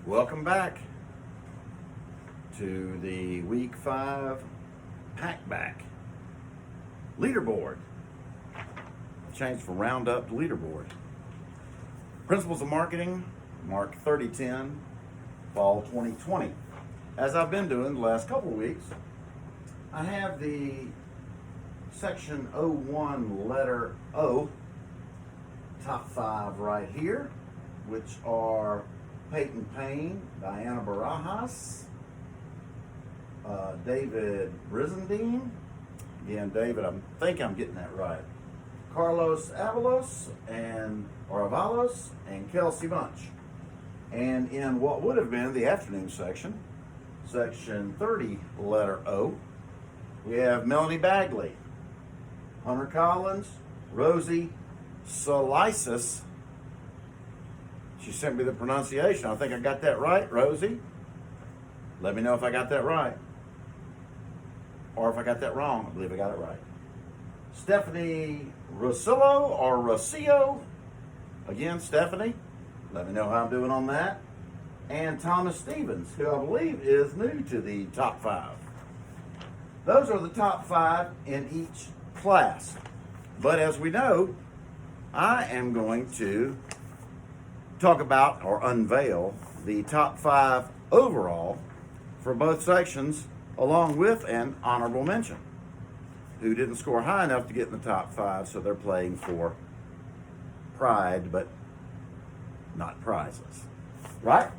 Welcome back to the Week 5 Packback Leaderboard. Changed from Roundup to Leaderboard. Principles of Marketing, Mark 3010, Fall 2020. As I've been doing the last couple of weeks, I have the Section 01, letter O, top 5 right here, which are Peyton Payne, Diana Barajas, David Brizendine. Again, David, I think I'm getting that right. Carlos Avalos and Kelsey Bunch. And in what would have been the afternoon section, Section 30, letter O, we have Melanie Bagley, Hunter Collins, Rosie Solisis. She sent me the pronunciation. I think I got that right, Rosie. Let me know if I got that right. Or if I got that wrong. I believe I got it right. Stephanie Rosillo. Again, Stephanie. Let me know how I'm doing on that. And Thomas Stevens, who I believe is new to the top 5. Those are the top 5 in each class. But as we know, I am going to talk about or unveil the top 5 overall for both sections, along with an honorable mention who didn't score high enough to get in the top 5, so they're playing for pride but not prizes, right?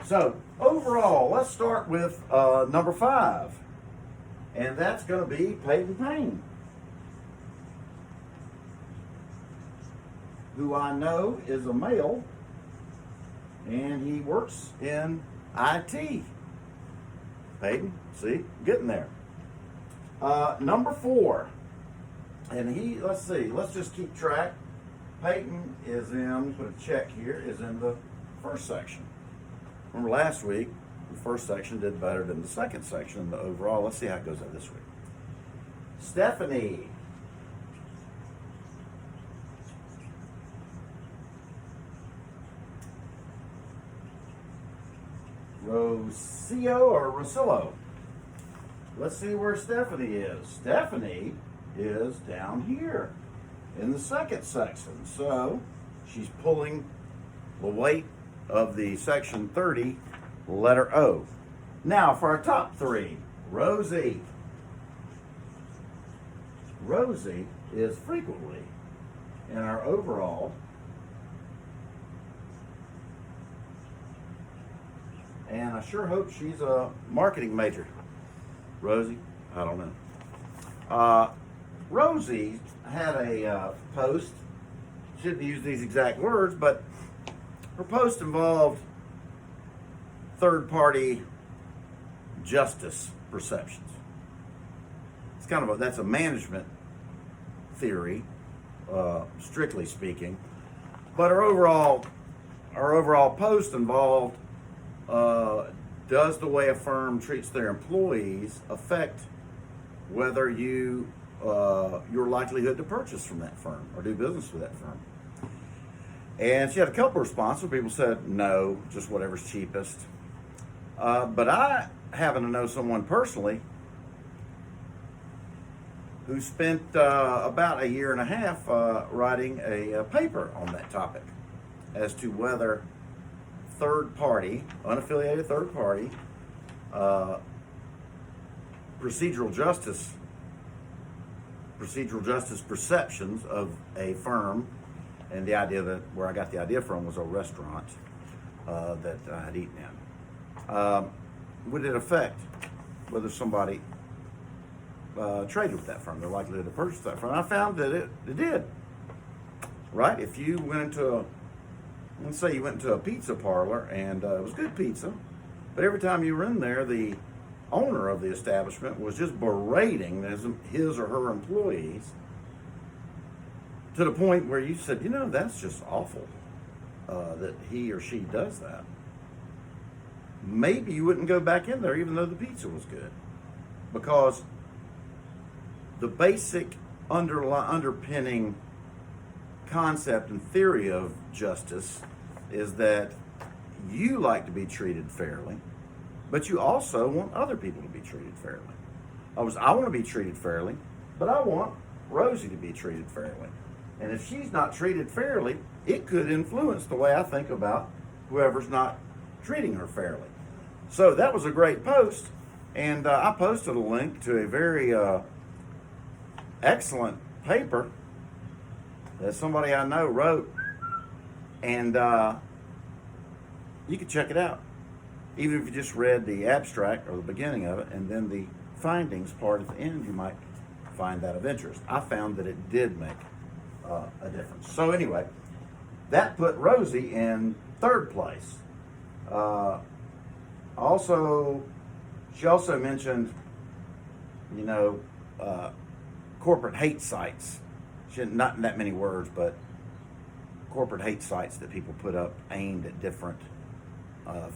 So overall, let's start with number 5, and that's going to be Peyton Payne, who I know is a male, and he works in IT. Peyton, see, getting there. Number 4, and let's just keep track. Peyton is in, put a check here, is in the first section. Remember last week, the first section did better than the second section in the overall. Let's see how it goes out this week. Stephanie. Rosillo. Let's see where Stephanie is. Stephanie is down here in the second section. So she's pulling the weight of the section 30, letter O. Now for our top 3, Rosie. Rosie is frequently in our overall. And I sure hope she's a marketing major. Rosie, I don't know. Rosie had a post, shouldn't use these exact words, but her post involved third-party justice perceptions. It's kind of that's a management theory, strictly speaking. But her overall post involved, does the way a firm treats their employees affect whether your likelihood to purchase from that firm or do business with that firm? And she had a couple of responses. People said no, just whatever's cheapest. But I happen to know someone personally who spent about a year and a half writing a paper on that topic as to whether unaffiliated third party, procedural justice perceptions of a firm, and the idea that where I got the idea from was a restaurant that I had eaten in. Would it affect whether somebody traded with that firm, their likelihood to purchase that firm? I found that it did. Right? If you went into let's say you went into a pizza parlor and it was good pizza, but every time you were in there, the owner of the establishment was just berating his or her employees to the point where you said, that's just awful that he or she does that. Maybe you wouldn't go back in there even though the pizza was good, because the basic underpinning concept and theory of justice is that you like to be treated fairly, but you also want other people to be treated fairly. I want to be treated fairly, but I want Rosie to be treated fairly. And if she's not treated fairly, it could influence the way I think about whoever's not treating her fairly. So that was a great post, and I posted a link to a very excellent paper that somebody I know wrote, and you can check it out. Even if you just read the abstract or the beginning of it, and then the findings part at the end, you might find that of interest. I found that it did make a difference. So anyway, that put Rosie in third place. She also mentioned, corporate hate sites. Not that many words, but corporate hate sites that people put up aimed at different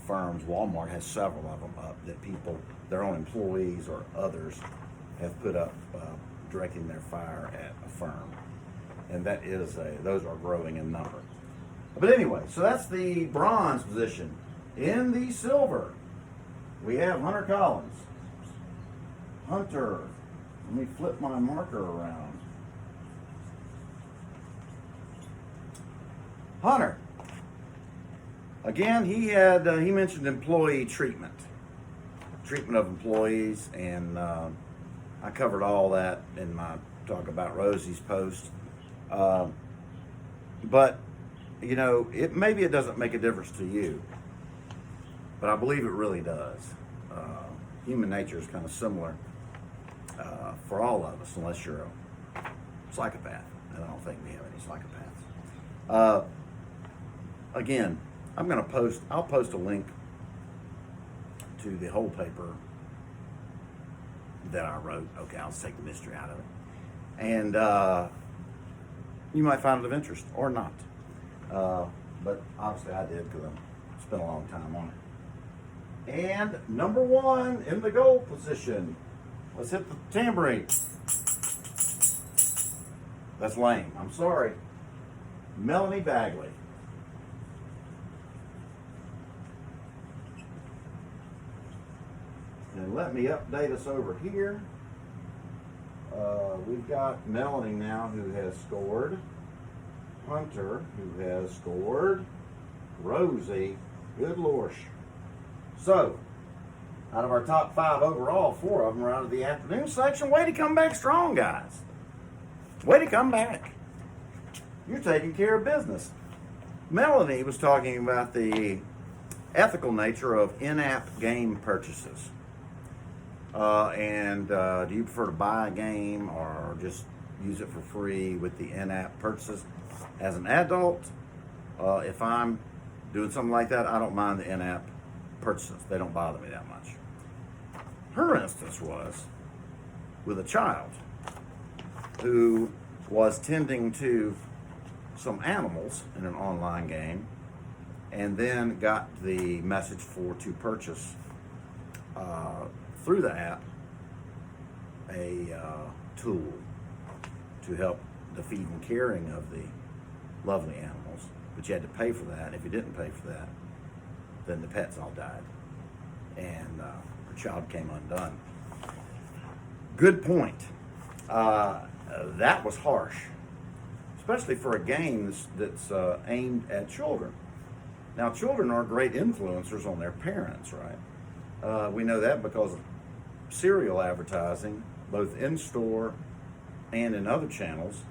firms. Walmart has several of them up that people, their own employees or others, have put up directing their fire at a firm. And those are growing in number. But anyway, so that's the bronze position. In the silver, we have Hunter Collins. Hunter, let me flip my marker around. Hunter, again, he mentioned employee treatment of employees, and I covered all that in my talk about Rosie's post. But maybe it doesn't make a difference to you, but I believe it really does. Human nature is kind of similar for all of us, unless you're a psychopath, and I don't think we have any psychopaths. Again, I'll post a link to the whole paper that I wrote. Okay, I'll take the mystery out of it. And you might find it of interest or not. But obviously I did, because I spent a long time on it. And number one in the gold position. Let's hit the tambourine. That's lame. I'm sorry. Melanie Bagley. And let me update us over here. We've got Melanie now, who has scored. Hunter, who has scored. Rosie, good lord. So, out of our top 5 overall, 4 of them are out of the afternoon section. Way to come back strong, guys. Way to come back. You're taking care of business. Melanie was talking about the ethical nature of in-app game purchases. Do you prefer to buy a game or just use it for free with the in-app purchases? As an adult, if I'm doing something like that, I don't mind the in-app purchases. They don't bother me that much. Her instance was with a child who was tending to some animals in an online game, and then got the message to purchase through the app a tool to help the feeding and caring of the lovely animals, but you had to pay for that. If you didn't pay for that, then the pets all died, and her child came undone. Good point. That was harsh, especially for a game that's aimed at children. Now, children are great influencers on their parents, right? We know that because cereal advertising, both in store and in other channels,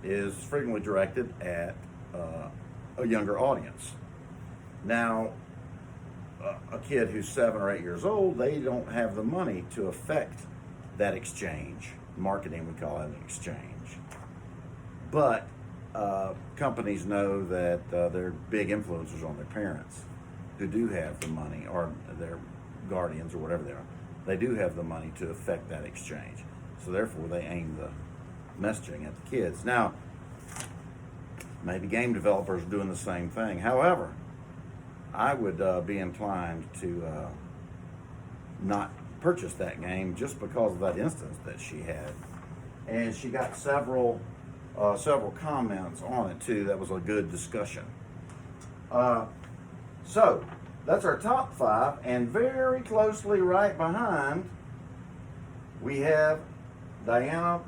is frequently directed at a younger audience. Now, a kid who's 7 or 8 years old, they don't have the money to affect that exchange. Marketing, we call it an exchange. But companies know that they're big influencers on their parents who do have the money, or their guardians or whatever they are. They do have the money to affect that exchange. So therefore they aim the messaging at the kids. Now, maybe game developers are doing the same thing. However, I would be inclined to not purchase that game just because of that instance that she had. And she got several comments on it too. That was a good discussion. So that's our top 5, and very closely right behind, we have Diana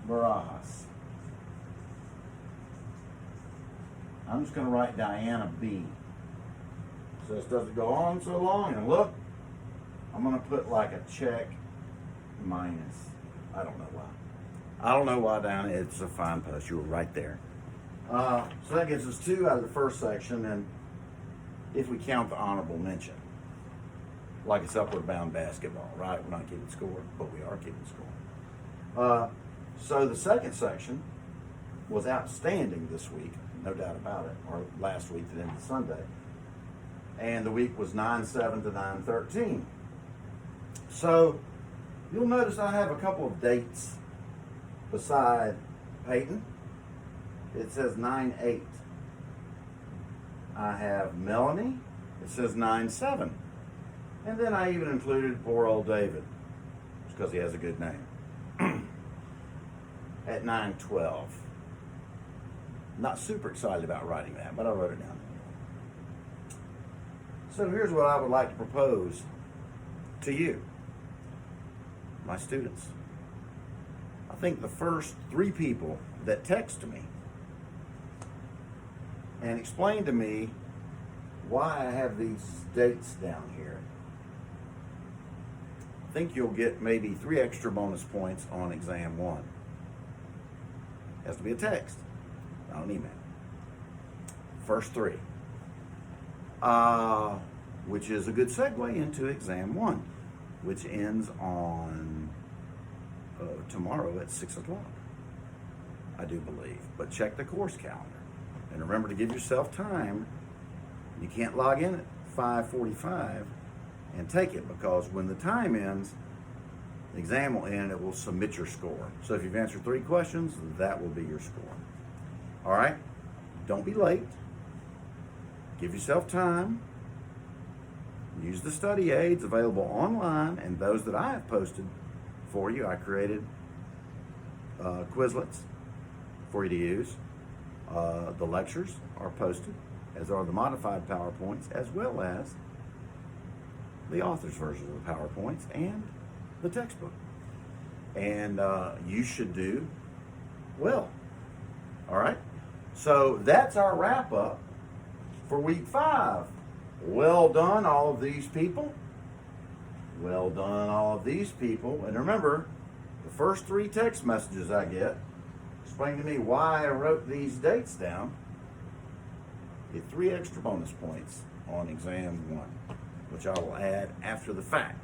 Barajas. I'm just going to write Diana B. So this doesn't go on so long, and look, I'm going to put like a check minus. I don't know why. I don't know why, Diana. It's a fine post. You were right there. So that gives us 2 out of the first section, and if we count the honorable mention, like it's upward bound basketball, right? We're not keeping score, but we are keeping score. So the second section was outstanding this week, no doubt about it, or last week that ended Sunday. And the week was 9/7 to 9/13. So you'll notice I have a couple of dates beside Peyton. It says 9/8. I have Melanie. It says 9/7. And then I even included poor old David, just because he has a good name, at 9/12. Not super excited about writing that, but I wrote it down. So here's what I would like to propose to you, my students. I think the first 3 people that text me and explain to me why I have these dates down here, I think you'll get maybe 3 extra bonus points on exam 1. It has to be a text, not an email. First 3. Which is a good segue into exam 1, which ends on tomorrow at 6 o'clock, I do believe. But check the course calendar. And remember to give yourself time. You can't log in at 5:45 and take it, because when the time ends, the exam will end, it will submit your score. So if you've answered 3 questions, that will be your score. All right? Don't be late. Give yourself time. Use the study aids available online, and those that I have posted for you. I created Quizlets for you to use. The lectures are posted, as are the modified PowerPoints, as well as the author's version of the PowerPoints and the textbook. And you should do well. All right? So that's our wrap up for week 5. Well done, all of these people. Well done, all of these people. And remember, the first 3 text messages I get explain to me why I wrote these dates down, get 3 extra bonus points on exam 1, which I will add after the fact.